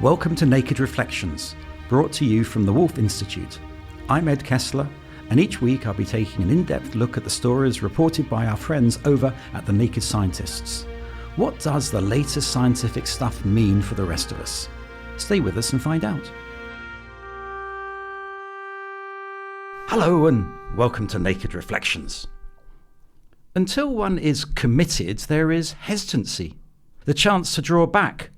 Welcome to Naked Reflections, brought to you from the Woolf Institute. I'm Ed Kessler, and each week I'll be taking an in-depth look at the stories reported by our friends over at The Naked Scientists. What does the latest scientific stuff mean for the rest of us? Stay with us and find out. Hello and welcome to Naked Reflections. Until one is committed, there is hesitancy, the chance to draw back,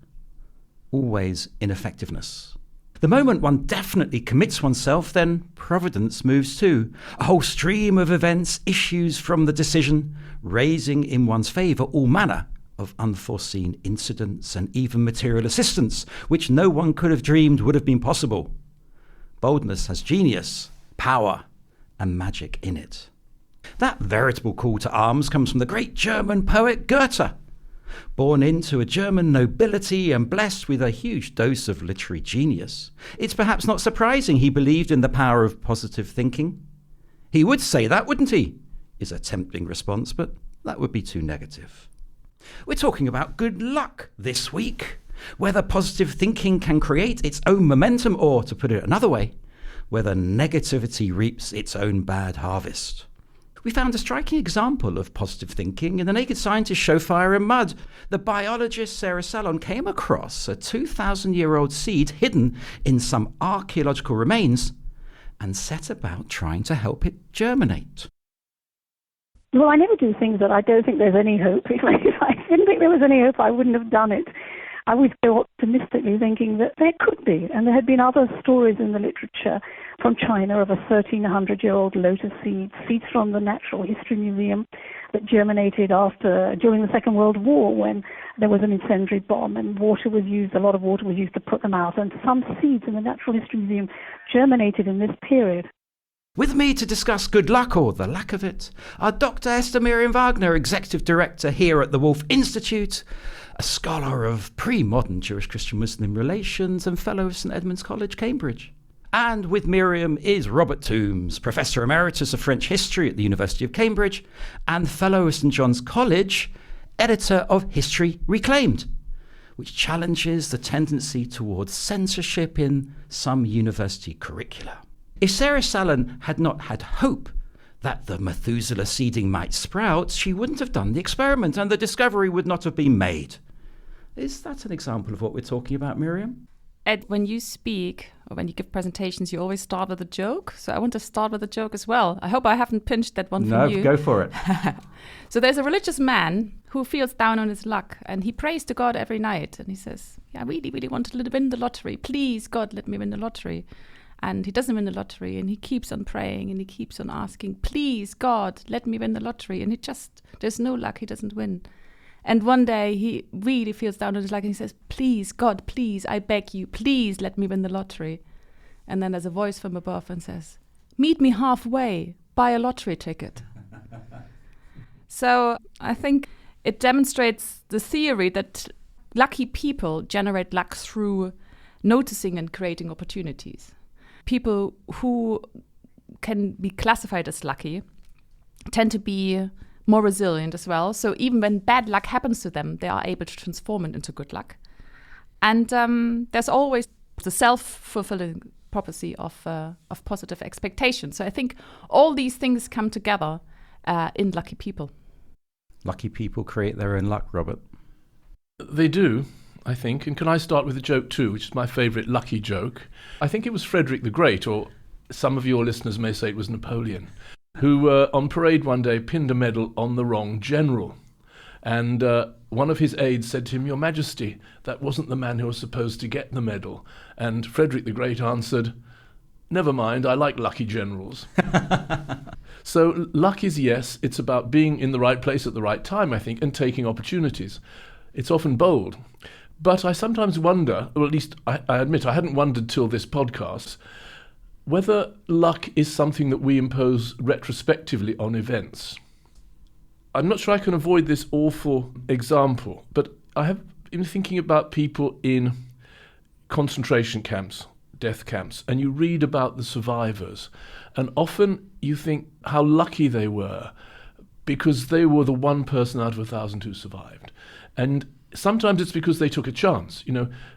always ineffectiveness. The moment one definitely commits oneself, then providence moves too. A whole stream of events issues from the decision, raising in one's favour all manner of unforeseen incidents and even material assistance, which no one could have dreamed would have been possible. Boldness has genius, power, and magic in it. That veritable call to arms comes from the great German poet Goethe. Born into a German nobility and blessed with a huge dose of literary genius, it's perhaps not surprising he believed in the power of positive thinking. He would say that, wouldn't he? Is a tempting response, but that would be too negative. We're talking about good luck this week, whether positive thinking can create its own momentum or, to put it another way, whether negativity reaps its own bad harvest. We found a striking example of positive thinking in the Naked Scientist show Fire and Mud. The biologist Sarah Salon came across a 2,000-year-old seed hidden in some archaeological remains and set about trying to help it germinate. Well, I never do things that I don't think there's any hope. If I didn't think there was any hope, I wouldn't have done it. I always go optimistically thinking that there could be. And there had been other stories in the literature from China of a 1,300-year-old lotus seed, seeds from the Natural History Museum that germinated during the Second World War when there was an incendiary bomb and a lot of water was used to put them out. And some seeds in the Natural History Museum germinated in this period. With me to discuss good luck, or the lack of it, are Dr. Esther Miriam Wagner, Executive Director here at the Woolf Institute, a scholar of pre-modern Jewish-Christian-Muslim relations and Fellow of St Edmund's College, Cambridge. And with Miriam is Robert Toombs, Professor Emeritus of French History at the University of Cambridge and Fellow of St John's College, Editor of History Reclaimed, which challenges the tendency towards censorship in some university curricula. If Sarah Salon had not had hope that the Methuselah seeding might sprout, she wouldn't have done the experiment and the discovery would not have been made. Is that an example of what we're talking about, Miriam? Ed, when you speak or when you give presentations, you always start with a joke. So I want to start with a joke as well. I hope I haven't pinched that one from you. No, go for it. So there's a religious man who feels down on his luck and he prays to God every night. And he says, I really, really want to win the lottery. Please, God, let me win the lottery. And he doesn't win the lottery, and he keeps on praying, and he keeps on asking, please, God, let me win the lottery. And there's no luck, he doesn't win. And one day he really feels down on his luck, and he says, please, God, please, I beg you, please let me win the lottery. And then there's a voice from above and says, meet me halfway, buy a lottery ticket. So I think it demonstrates the theory that lucky people generate luck through noticing and creating opportunities. People who can be classified as lucky tend to be more resilient as well. So even when bad luck happens to them, they are able to transform it into good luck. And there's always the self-fulfilling prophecy of positive expectation. So I think all these things come together in lucky people. Lucky people create their own luck, Robert. They do, I think. And can I start with a joke too, which is my favourite lucky joke? I think it was Frederick the Great, or some of your listeners may say it was Napoleon, who on parade one day pinned a medal on the wrong general. And one of his aides said to him, Your Majesty, that wasn't the man who was supposed to get the medal. And Frederick the Great answered, never mind, I like lucky generals. So luck is, yes, it's about being in the right place at the right time, I think, and taking opportunities. It's often bold. But I sometimes wonder, or at least I admit I hadn't wondered till this podcast, whether luck is something that we impose retrospectively on events. I'm not sure I can avoid this awful example, but I have been thinking about people in concentration camps, death camps, and you read about the survivors, and often you think how lucky they were because they were the one person out of 1,000 who survived. And sometimes it's because they took a chance.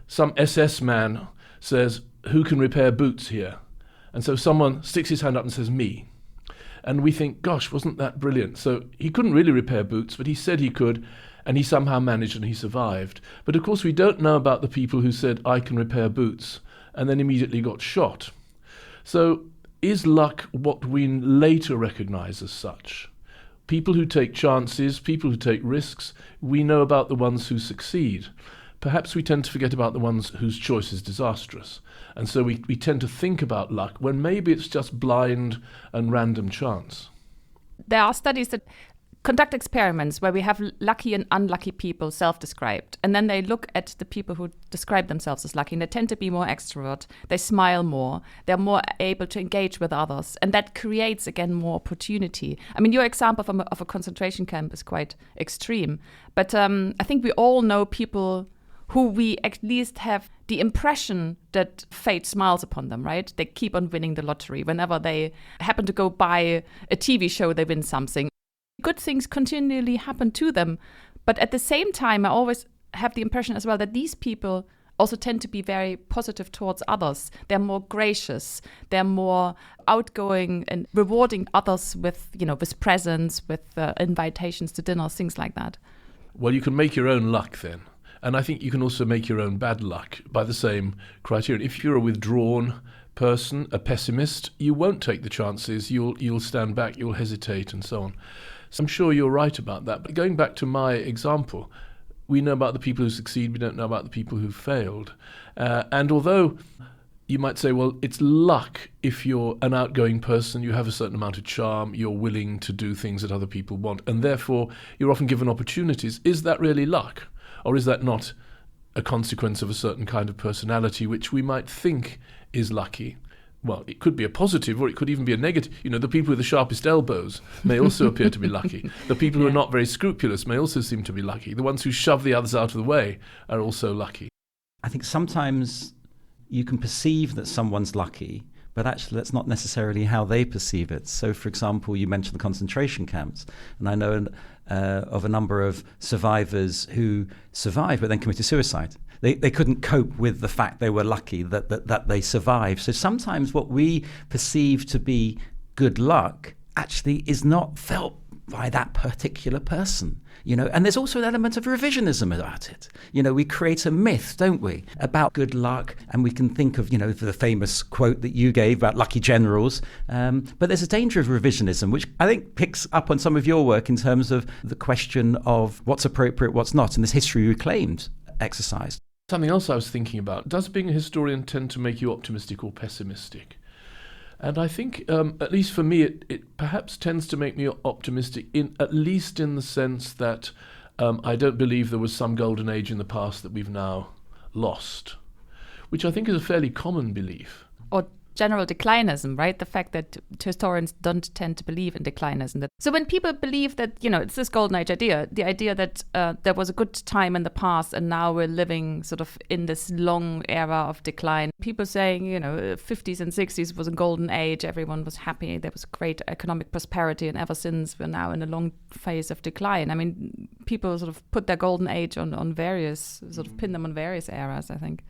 Some SS man says, "Who can repair boots here?" And so someone sticks his hand up and says, "Me." And we think, gosh, wasn't that brilliant? So he couldn't really repair boots, but he said he could, and he somehow managed and he survived. But of course, we don't know about the people who said, "I can repair boots," and then immediately got shot. So is luck what we later recognize as such? People who take chances, people who take risks, we know about the ones who succeed. Perhaps we tend to forget about the ones whose choice is disastrous. And so we tend to think about luck when maybe it's just blind and random chance. There are studies that conduct experiments where we have lucky and unlucky people self-described. And then they look at the people who describe themselves as lucky, and they tend to be more extrovert. They smile more. They're more able to engage with others. And that creates, again, more opportunity. I mean, your example of a concentration camp is quite extreme. But I think we all know people who we at least have the impression that fate smiles upon them, right? They keep on winning the lottery. Whenever they happen to go buy a TV show, they win something. Good things continually happen to them. But at the same time, I always have the impression as well that these people also tend to be very positive towards others. They're more gracious. They're more outgoing and rewarding others with presents, with invitations to dinners, things like that. Well, you can make your own luck then. And I think you can also make your own bad luck by the same criterion. If you're a withdrawn person, a pessimist, you won't take the chances. You'll stand back, you'll hesitate, and so on. So I'm sure you're right about that. But going back to my example, we know about the people who succeed, we don't know about the people who failed. And although you might say, well, it's luck if you're an outgoing person, you have a certain amount of charm, you're willing to do things that other people want, and therefore you're often given opportunities. Is that really luck? Or is that not a consequence of a certain kind of personality which we might think is lucky? Well, it could be a positive or it could even be a negative. The people with the sharpest elbows may also appear to be lucky. The people who are not very scrupulous may also seem to be lucky. The ones who shove the others out of the way are also lucky. I think sometimes you can perceive that someone's lucky, but actually that's not necessarily how they perceive it. So, for example, you mentioned the concentration camps, and I know of a number of survivors who survived but then committed suicide. They couldn't cope with the fact they were lucky that they survived. So sometimes what we perceive to be good luck actually is not felt by that particular person, and there's also an element of revisionism about it. We create a myth, don't we, about good luck, and we can think of, the famous quote that you gave about lucky generals, but there's a danger of revisionism, which I think picks up on some of your work in terms of the question of what's appropriate, what's not, and this history reclaimed exercise. Something else I was thinking about, does being a historian tend to make you optimistic or pessimistic? And I think, at least for me, it perhaps tends to make me optimistic, at least in the sense that I don't believe there was some golden age in the past that we've now lost, which I think is a fairly common belief. Or general declinism, right? The fact that historians don't tend to believe in declinism. So when people believe that, it's this golden age idea, the idea that there was a good time in the past and now we're living sort of in this long era of decline. People saying, 50s and 60s was a golden age, everyone was happy, there was great economic prosperity, and ever since we're now in a long phase of decline. I mean, people sort of put their golden age on various, sort of pin them on various eras, I think.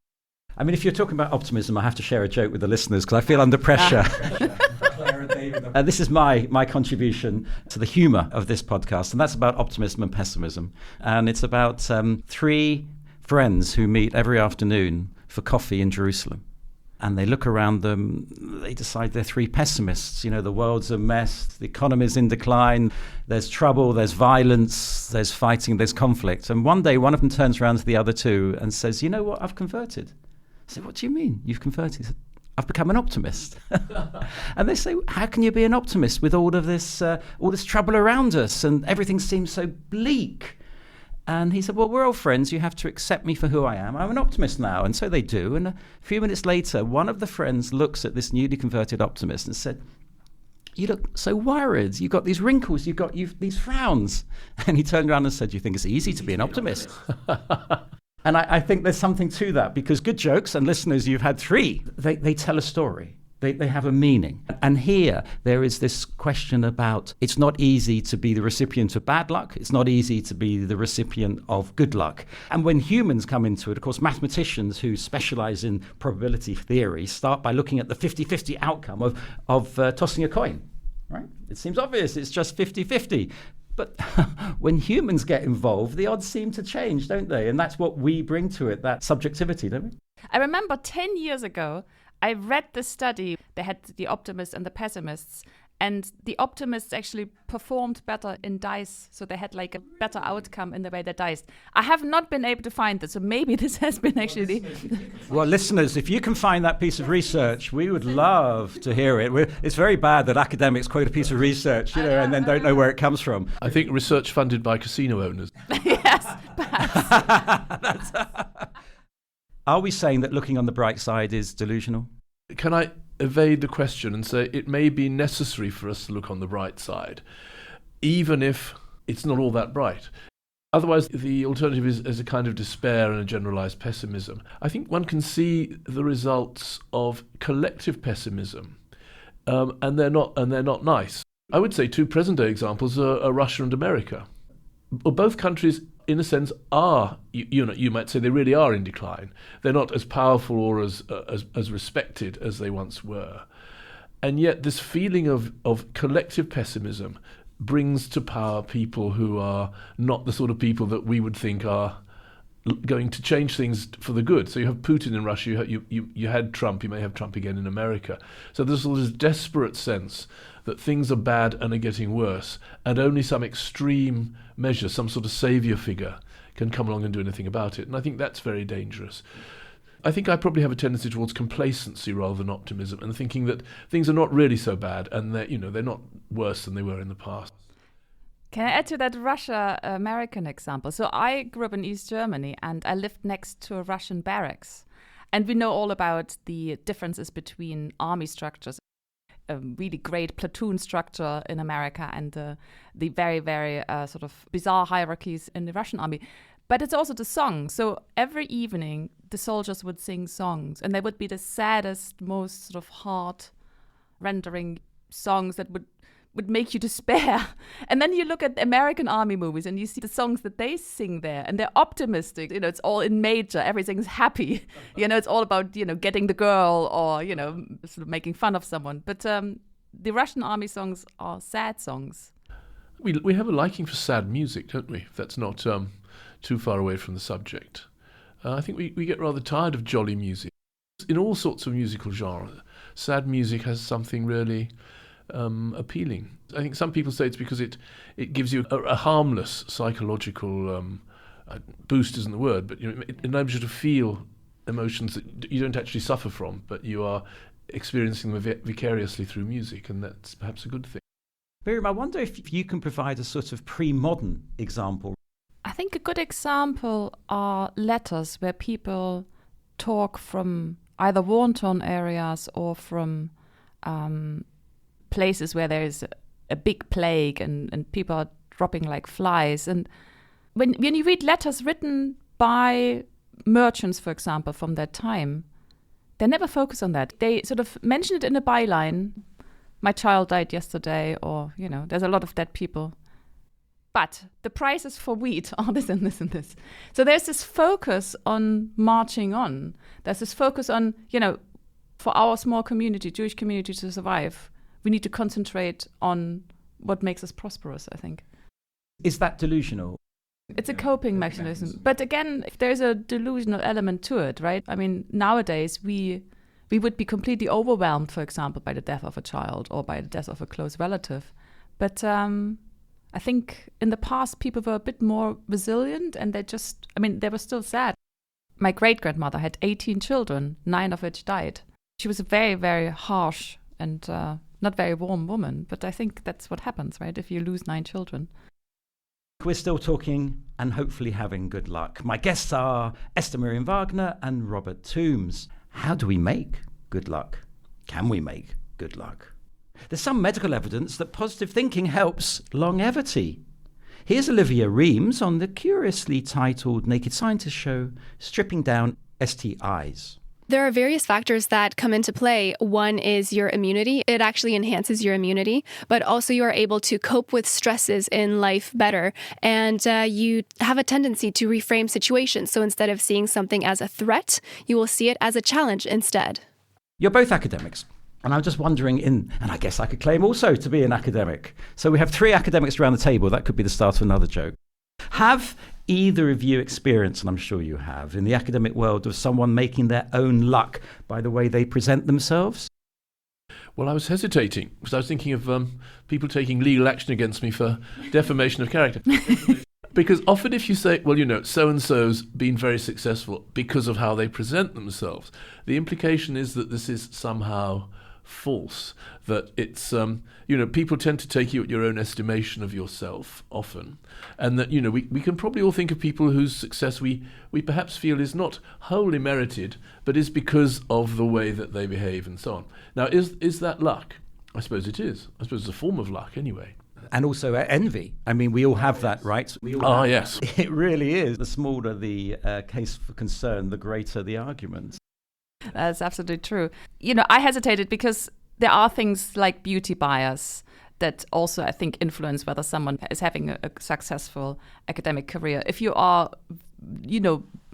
I mean, if you're talking about optimism, I have to share a joke with the listeners because I feel under pressure. This is my contribution to the humour of this podcast, and that's about optimism and pessimism. And it's about three friends who meet every afternoon for coffee in Jerusalem. And they look around them, they decide they're three pessimists. The world's a mess, the economy's in decline, there's trouble, there's violence, there's fighting, there's conflict. And one day, one of them turns around to the other two and says, "You know what, I've converted." I say, "What do you mean you've converted?" He said, "I've become an optimist." And they say, "How can you be an optimist with all this trouble around us and everything seems so bleak?" And he said, "Well, we're old friends. You have to accept me for who I am. I'm an optimist now." And so they do. And a few minutes later, one of the friends looks at this newly converted optimist and said, "You look so worried. You've got these wrinkles. You've these frowns." And he turned around and said, "You think it's easy to be an optimist?" And I think there's something to that, because good jokes, and listeners, you've had three, they tell a story. They have a meaning. And here there is this question about it's not easy to be the recipient of bad luck. It's not easy to be the recipient of good luck. And when humans come into it, of course, mathematicians who specialize in probability theory start by looking at the 50-50 outcome of tossing a coin, right? It seems obvious. It's just 50-50. But when humans get involved, the odds seem to change, don't they? And that's what we bring to it, that subjectivity, don't we? I remember 10 years ago, I read the study. They had the optimists and the pessimists, and the optimists actually performed better in dice, so they had like a better outcome in the way they diced. I have not been able to find this, so maybe this has been actually... Well, listeners, if you can find that piece of research, we would love to hear it. It's very bad that academics quote a piece of research, and then don't know where it comes from. I think research funded by casino owners. Yes, perhaps. Are we saying that looking on the bright side is delusional? Can I evade the question and say it may be necessary for us to look on the bright side, even if it's not all that bright? Otherwise, the alternative is a kind of despair and a generalized pessimism. I think one can see the results of collective pessimism, and they're not nice. I would say two present-day examples are Russia and America. Both countries, in a sense, are, you might say they really are in decline. They're not as powerful or as respected as they once were. And yet this feeling of collective pessimism brings to power people who are not the sort of people that we would think are going to change things for the good. So you have Putin in Russia, you had Trump, you may have Trump again in America. So there's all this desperate sense that things are bad and are getting worse, and only some extreme measure, some sort of saviour figure, can come along and do anything about it. And I think that's very dangerous. I think I probably have a tendency towards complacency rather than optimism, and thinking that things are not really so bad, and they're not worse than they were in the past. Can I add to that Russia-American example? So I grew up in East Germany, and I lived next to a Russian barracks. And we know all about the differences between army structures. A really great platoon structure in America and the very, very sort of bizarre hierarchies in the Russian army. But it's also the song. So every evening, the soldiers would sing songs, and they would be the saddest, most sort of heart-rendering songs that would make you despair. And then you look at American army movies and you see the songs that they sing there, and they're optimistic. It's all in major. Everything's happy. It's all about, getting the girl or, sort of making fun of someone. But the Russian army songs are sad songs. We have a liking for sad music, don't we? If that's not too far away from the subject. I think we get rather tired of jolly music. In all sorts of musical genres, sad music has something really appealing. I think some people say it's because it gives you a harmless psychological boost isn't the word, but it enables you to feel emotions that you don't actually suffer from, but you are experiencing them vicariously through music, and that's perhaps a good thing. Miriam, I wonder if you can provide a sort of pre-modern example. I think a good example are letters where people talk from either war-torn areas or from places where there is a big plague and people are dropping like flies. And when you read letters written by merchants, for example, from that time, they never focus on that. They sort of mention it in a byline. My child died yesterday, or, there's a lot of dead people. But the prices for wheat are this and this and this. So there's this focus on marching on. There's this focus on, for our small community, Jewish community, to survive, we need to concentrate on what makes us prosperous, I think. Is that delusional? It's a coping mechanism. But again, if there's a delusional element to it, right? I mean, nowadays we would be completely overwhelmed, for example, by the death of a child or by the death of a close relative. But I think in the past, people were a bit more resilient, and they were still sad. My great-grandmother had 18 children, 9 of which died. She was a very, very harsh and not very warm woman, but I think that's what happens, right, if you lose 9 children. We're still talking and hopefully having good luck. My guests are Esther Miriam Wagner and Robert Toombs. How do we make good luck? Can we make good luck? There's some medical evidence that positive thinking helps longevity. Here's Olivia Reams on the curiously titled Naked Scientist show, Stripping Down STIs. There are various factors that come into play. One is your immunity. It actually enhances your immunity, but also you are able to cope with stresses in life better. And you have a tendency to reframe situations. So instead of seeing something as a threat, you will see it as a challenge instead. You're both academics. And I'm just wondering, and I guess I could claim also to be an academic. So we have 3 academics around the table. That could be the start of another joke. Have either of you experienced, and I'm sure you have, in the academic world of someone making their own luck by the way they present themselves? Well, I was hesitating because I was thinking of people taking legal action against me for defamation of character. Because often if you say, well, so-and-so's been very successful because of how they present themselves, the implication is that this is somehow false, that it's, people tend to take you at your own estimation of yourself often, and that, we can probably all think of people whose success we perhaps feel is not wholly merited, but is because of the way that they behave and so on. Now, is that luck? I suppose it is. I suppose it's a form of luck anyway. And also envy. I mean, we all have that, right? Yes. It really is. The smaller the case for concern, the greater the argument. That's absolutely true. I hesitated because there are things like beauty bias that also, I think, influence whether someone is having a successful academic career. If you are,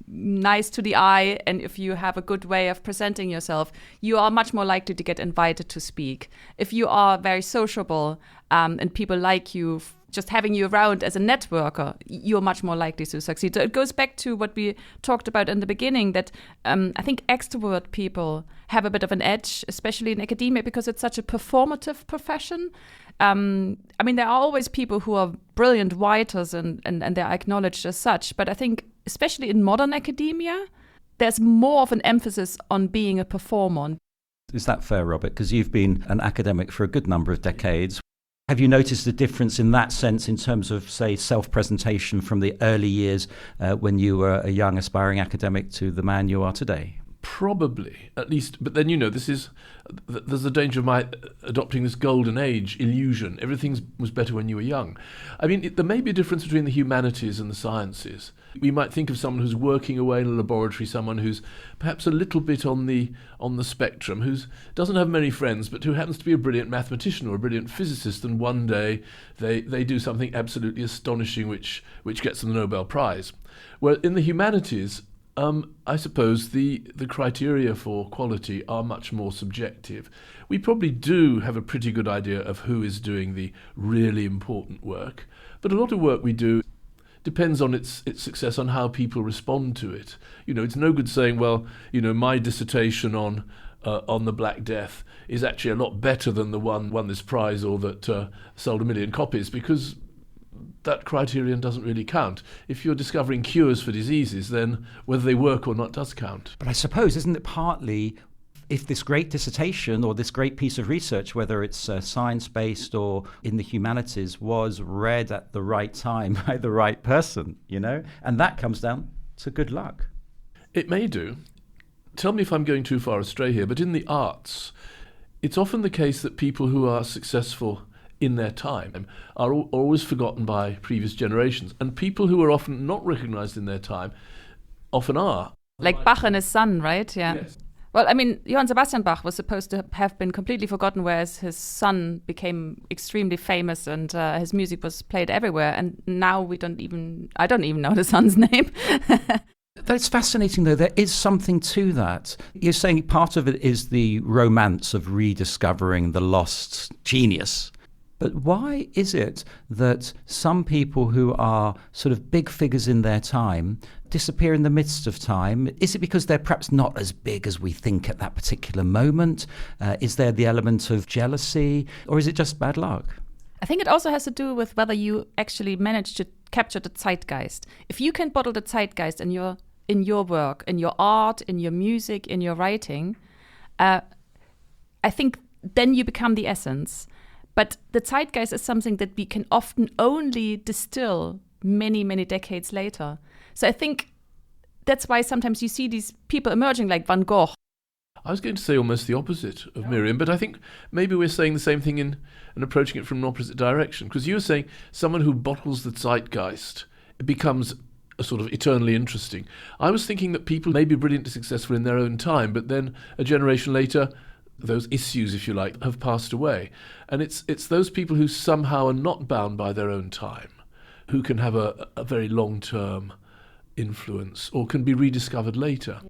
nice to the eye, and if you have a good way of presenting yourself, you are much more likely to get invited to speak. If you are very sociable and people like you, just having you around as a networker, you're much more likely to succeed. So it goes back to what we talked about in the beginning, that I think extrovert people have a bit of an edge, especially in academia, because it's such a performative profession. There are always people who are brilliant writers and they're acknowledged as such. But I think, especially in modern academia, there's more of an emphasis on being a performer. Is that fair, Robert? Because you've been an academic for a good number of decades. Have you noticed a difference in that sense in terms of, say, self-presentation from the early years when you were a young aspiring academic to the man you are today? Probably, at least. But then, there's the danger of my adopting this golden age illusion. Everything was better when you were young. There may be a difference between the humanities and the sciences. We might think of someone who's working away in a laboratory, someone who's perhaps a little bit on the spectrum, who doesn't have many friends, but who happens to be a brilliant mathematician or a brilliant physicist, and one day they do something absolutely astonishing which gets them the Nobel Prize. Well, in the humanities, I suppose the criteria for quality are much more subjective. We probably do have a pretty good idea of who is doing the really important work, but a lot of work we do depends on its success on how people respond to it. It's no good saying, well, my dissertation on the Black Death is actually a lot better than the one won this prize or that sold 1 million copies, because that criterion doesn't really count. If you're discovering cures for diseases, then whether they work or not does count. But I suppose, isn't it partly, if this great dissertation or this great piece of research, whether it's science-based or in the humanities, was read at the right time by the right person, And that comes down to good luck. It may do. Tell me if I'm going too far astray here, but in the arts, it's often the case that people who are successful in their time are always forgotten by previous generations, and people who are often not recognized in their time often are. Like Bach and his son, right? Yeah. Yes. Well, Johann Sebastian Bach was supposed to have been completely forgotten, whereas his son became extremely famous and his music was played everywhere. And now I don't even know the son's name. That's fascinating, though. There is something to that. You're saying part of it is the romance of rediscovering the lost genius. But why is it that some people who are sort of big figures in their time disappear in the midst of time? Is it because they're perhaps not as big as we think at that particular moment? Is there the element of jealousy, or is it just bad luck? I think it also has to do with whether you actually manage to capture the zeitgeist. If you can bottle the zeitgeist in your work, in your art, in your music, in your writing, I think then you become the essence. But the zeitgeist is something that we can often only distill many, many decades later. So I think that's why sometimes you see these people emerging like Van Gogh. I was going to say almost the opposite of Miriam, but I think maybe we're saying the same thing and approaching it from an opposite direction. Because you were saying someone who bottles the zeitgeist becomes sort of eternally interesting. I was thinking that people may be brilliantly successful in their own time, but then a generation later, those issues, if you like, have passed away. And it's those people who somehow are not bound by their own time, who can have a very long-term influence or can be rediscovered later.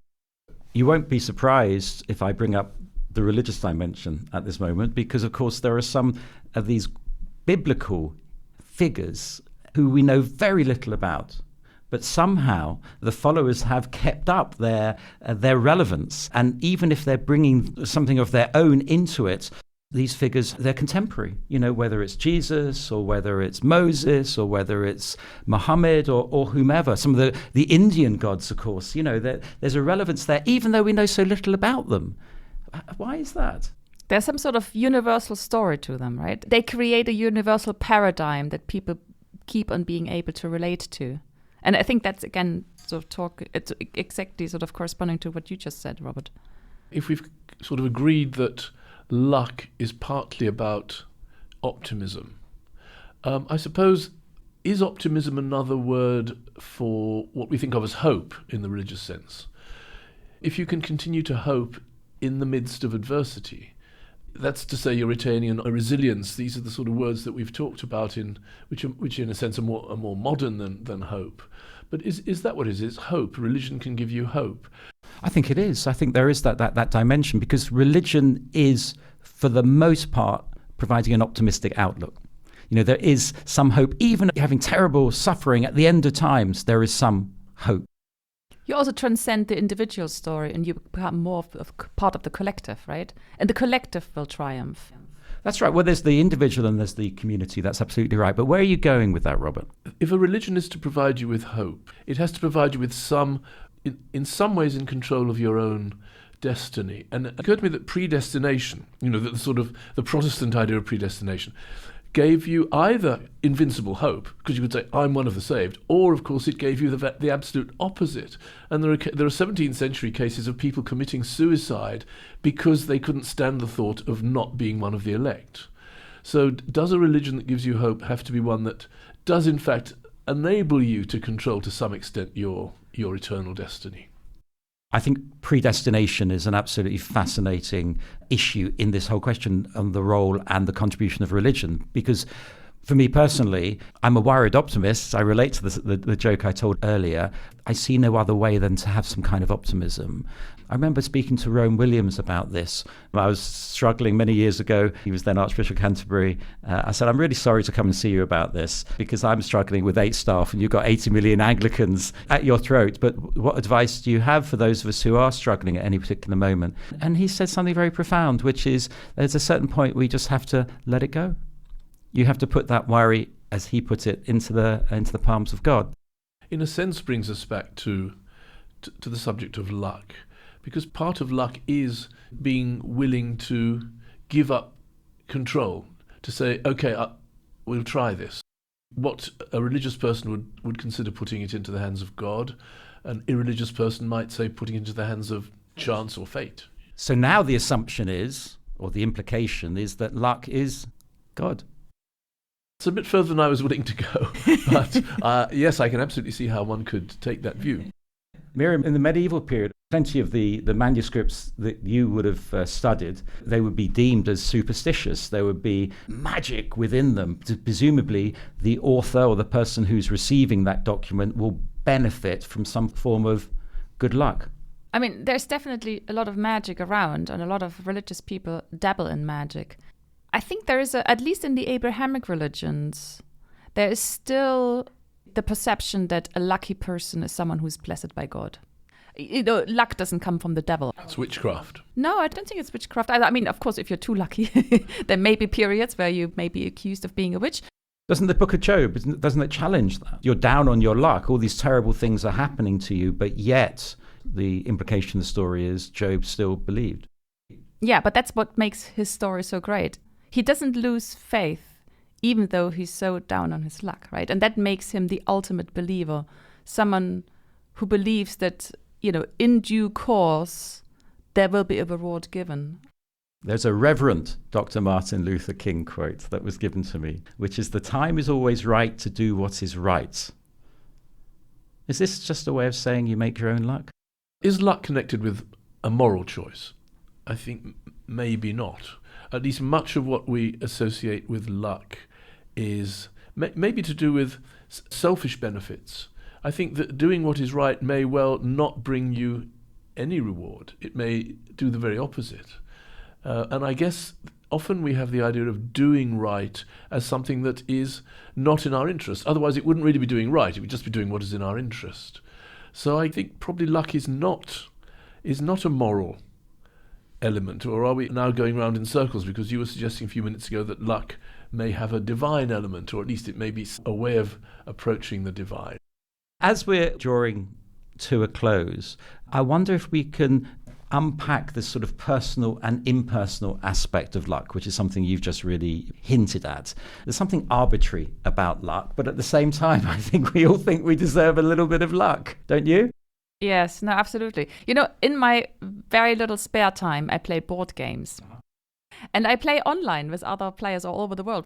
You won't be surprised if I bring up the religious dimension at this moment, because of course there are some of these biblical figures who we know very little about, but somehow the followers have kept up their relevance, and even if they're bringing something of their own into it, these figures, they're contemporary, whether it's Jesus or whether it's Moses or whether it's Muhammad or whomever. Some of the Indian gods, of course, there's a relevance there, even though we know so little about them. Why is that? There's some sort of universal story to them, right? They create a universal paradigm that people keep on being able to relate to. And I think that's, again, it's exactly sort of corresponding to what you just said, Robert. If we've sort of agreed that luck is partly about optimism, I suppose, is optimism another word for what we think of as hope in the religious sense? If you can continue to hope in the midst of adversity, that's to say you're retaining a resilience. These are the sort of words that we've talked about which in a sense are more modern than hope. But is that what it is? It's hope. Religion can give you hope. I think it is. I think there is that dimension, because religion is, for the most part, providing an optimistic outlook. There is some hope. Even having terrible suffering at the end of times, there is some hope. You also transcend the individual story and you become more of part of the collective, right? And the collective will triumph. That's right. Well, there's the individual and there's the community. That's absolutely right. But where are you going with that, Robert? If a religion is to provide you with hope, it has to provide you with in some ways, in control of your own destiny. And it occurred to me that predestination, the Protestant idea of predestination, gave you either invincible hope, because you could say, I'm one of the saved, or, of course, it gave you the absolute opposite. And there are 17th century cases of people committing suicide because they couldn't stand the thought of not being one of the elect. So does a religion that gives you hope have to be one that does, in fact, enable you to control, to some extent, your eternal destiny? I think predestination is an absolutely fascinating issue in this whole question on the role and the contribution of religion, because for me personally, I'm a worried optimist. I relate to the joke I told earlier. I see no other way than to have some kind of optimism. I remember speaking to Rowan Williams about this. I was struggling many years ago. He was then Archbishop of Canterbury. I said, I'm really sorry to come and see you about this, because I'm struggling with 8 staff and you've got 80 million Anglicans at your throat. But what advice do you have for those of us who are struggling at any particular moment? And he said something very profound, which is there's a certain point we just have to let it go. You have to put that worry, as he put it, into the palms of God. In a sense, brings us back to the subject of luck. Because part of luck is being willing to give up control, to say, okay, we'll try this. What a religious person would consider putting it into the hands of God, an irreligious person might say putting it into the hands of chance or fate. So now the assumption is, or the implication is, that luck is God. It's a bit further than I was willing to go, but yes, I can absolutely see how one could take that view. Miriam, in the medieval period, plenty of the manuscripts that you would have studied, they would be deemed as superstitious. There would be magic within them. Presumably, the author or the person who's receiving that document will benefit from some form of good luck. I mean, there's definitely a lot of magic around, and a lot of religious people dabble in magic. I think there is, at least in the Abrahamic religions, there is still the perception that a lucky person is someone who's blessed by God. Luck doesn't come from the devil. It's witchcraft. No, I don't think it's witchcraft. I mean, of course, if you're too lucky, there may be periods where you may be accused of being a witch. Doesn't the book of Job, doesn't it challenge that? You're down on your luck. All these terrible things are happening to you, but yet the implication of the story is Job still believed. Yeah, but that's what makes his story so great. He doesn't lose faith, even though he's so down on his luck, right? And that makes him the ultimate believer, someone who believes that, in due course, there will be a reward given. There's a Reverend Dr. Martin Luther King quote that was given to me, which is, "The time is always right to do what is right. Is this just a way of saying you make your own luck? Is luck connected with a moral choice? I think maybe not. At least much of what we associate with luck is maybe to do with selfish benefits. I think that doing what is right may well not bring you any reward. It may do the very opposite. And I guess often we have the idea of doing right as something that is not in our interest. Otherwise, it wouldn't really be doing right. It would just be doing what is in our interest. So I think probably luck is not a moral element. Or are we now going round in circles? Because you were suggesting a few minutes ago that luck may have a divine element, or at least it may be a way of approaching the divine. As we're drawing to a close, I wonder if we can unpack this sort of personal and impersonal aspect of luck, which is something you've just really hinted at. There's something arbitrary about luck, but at the same time, I think we all think we deserve a little bit of luck, don't you? Yes, no, absolutely. You know, in my very little spare time, I play board games. And I play online with other players all over the world.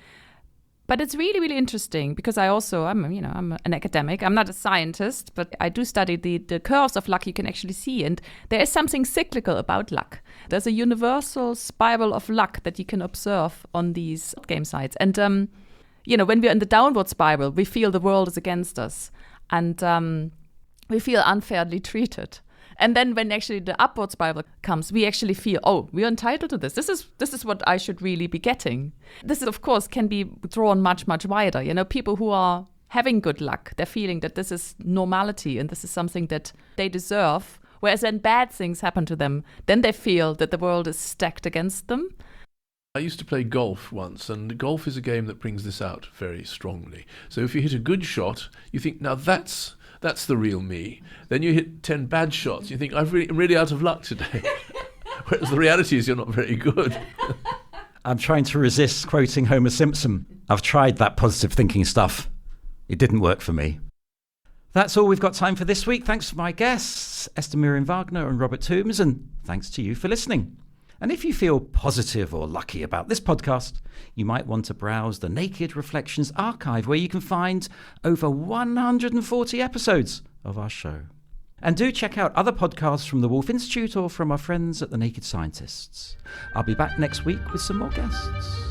But it's really, really interesting because I'm an academic. I'm not a scientist, but I do study the curves of luck you can actually see. And there is something cyclical about luck. There's a universal spiral of luck that you can observe on these game sites. And, when we're in the downward spiral, we feel the world is against us. And we feel unfairly treated. And then when actually the upward spiral comes, we actually feel, we're entitled to this. This is what I should really be getting. This, of course, can be drawn much, much wider. You know, people who are having good luck, they're feeling that this is normality and this is something that they deserve. Whereas when bad things happen to them, then they feel that the world is stacked against them. I used to play golf once, and golf is a game that brings this out very strongly. So if you hit a good shot, you think, now that's the real me. Then you hit 10 bad shots. You think, I'm really out of luck today. Whereas the reality is you're not very good. I'm trying to resist quoting Homer Simpson. I've tried that positive thinking stuff. It didn't work for me. That's all we've got time for this week. Thanks to my guests, Esther Miriam Wagner and Robert Toombs, and thanks to you for listening. And if you feel positive or lucky about this podcast, you might want to browse the Naked Reflections archive, where you can find over 140 episodes of our show. And do check out other podcasts from the Woolf Institute or from our friends at the Naked Scientists. I'll be back next week with some more guests.